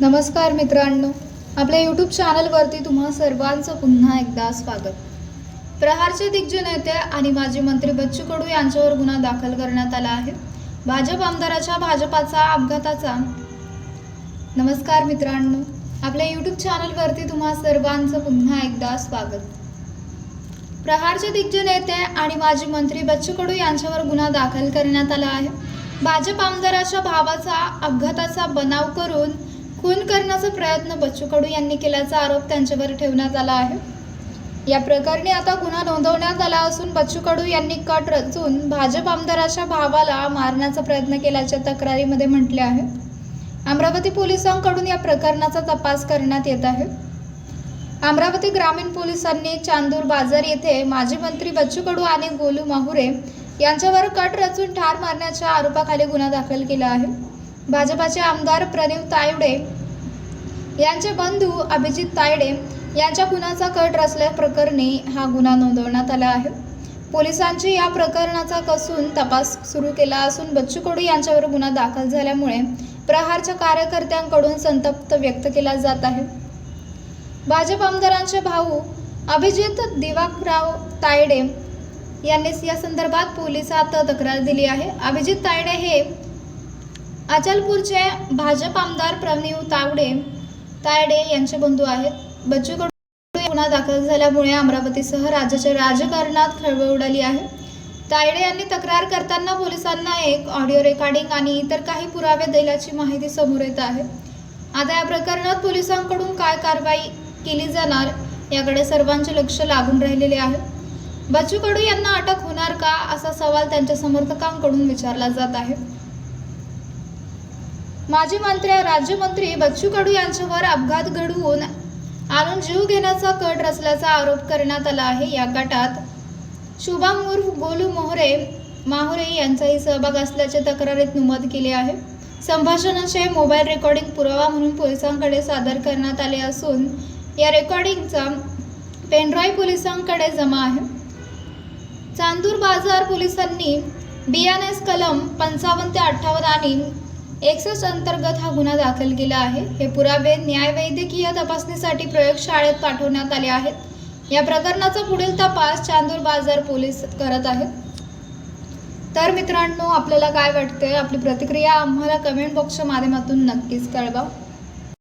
नमस्कार मित्रांनो, आपल्या यूट्यूब चॅनलवरती तुम्हा सर्वांचं पुन्हा एकदा स्वागत. प्रहारचे दिग्गज नेते आणि माजी मंत्री बच्चू कडू यांच्यावर गुन्हा दाखल करण्यात आला आहे. भाजप आमदाराच्या भाजपाचा अपघाताचा. नमस्कार मित्रांनो, आपल्या यूट्यूब चॅनलवरती तुम्हा सर्वांचं पुन्हा एकदा स्वागत. प्रहारचे दिग्गज नेते आणि माजी मंत्री बच्चू कडू यांच्यावर गुन्हा दाखल करण्यात आला आहे. भाजप आमदाराच्या भावाचा अपघाताचा बनाव करून खून करण्याचा प्रयत्न बच्चू कडू यांनी केल्याचा आरोप त्यांच्यावर ठेवण्यात आला आहे. या प्रकरणी आता गुन्हा नोंदवण्यात आला असून बच्चू कडू यांनी कट रचून भाजप आमदाराच्या भावाला मारण्याचा प्रयत्न केल्याचे तक्रारीमध्ये म्हटले आहे. अमरावती पोलिसांकडून या प्रकरणाचा तपास करण्यात येत आहे. अमरावती ग्रामीण पोलिसांनी चांदूर बाजार येथे माजी मंत्री बच्चू कडू आणि गोलू माहुरे यांच्यावर कट रचून ठार मारण्याच्या आरोपाखाली गुन्हा दाखल केला आहे. भाजपाचे आमदार प्रणिव तायडे यांचे बंधू अभिजित तायडे यांच्या खुनाचा कट रचल्याप्रकरणी हा गुन्हा नोंदवण्यात आला आहे. पोलिसांची या प्रकरणाचा कसून तपास सुरू केला असून बच्चू कडू यांच्यावर गुन्हा दाखल झाल्यामुळे प्रहारच्या कार्यकर्त्यांकडून संतप्त व्यक्त केला जात आहे. भाजप आमदारांचे भाऊ अभिजित दिवाकरराव तायडे यांनी या संदर्भात पोलिसात तक्रार दिली आहे. अभिजित तायडे हे अचलपूरचे भाजप आमदार प्रणिव तायडे यांचे बंधू आहेत. बच्चू कडू गुन्हा दाखल झाल्यामुळे अमरावतीसह राज्याच्या राजकारणात खळबळ उडाली आहे. तायडे यांनी तक्रार करताना पोलिसांना एक ऑडिओ रेकॉर्डिंग आणि इतर काही पुरावे दिल्याची माहिती समोर येत आहे. आता या प्रकरणात पोलिसांकडून काय कारवाई केली जाणार याकडे सर्वांचे लक्ष लागून राहिलेले आहे. बच्चू कडू यांना अटक होणार का असा सवाल त्यांच्या समर्थकांकडून विचारला जात आहे. माजी राज्यमंत्री बच्चू कडू यांच्यावर अपघात घडवून आणून जीव घेण्याचा कट रचल्याचा आरोप करण्यात आला आहे. या गटात शुभम उर्फ गोलू माहुरे यांचाही सहभाग असल्याचे तक्रारीत नमूद केले आहे. संभाषणाचे मोबाईल रेकॉर्डिंग पुरावा म्हणून पोलिसांकडे सादर करण्यात आले असून या रेकॉर्डिंगचा पेनड्राईव्ह पोलिसांकडे जमा आहे. चांदूर बाजार पोलिसांनी BNS कलम 55 ते 58 आणि 61 अंतर्गत हा गुन्हा दाखल केला आहे. हे पुरावे न्यायवैद्यकीय तपासणीसाठी प्रयोगशाळेत पाठवण्यात आले आहेत. या प्रकरणाचा पुढील तपास चांदूर बाजार पोलीस करत आहेत. तर मित्रांनो, आपल्याला काय वाटतंय? आपली प्रतिक्रिया आम्हाला कमेंट बॉक्सच्या माध्यमातून नक्कीच कळवा.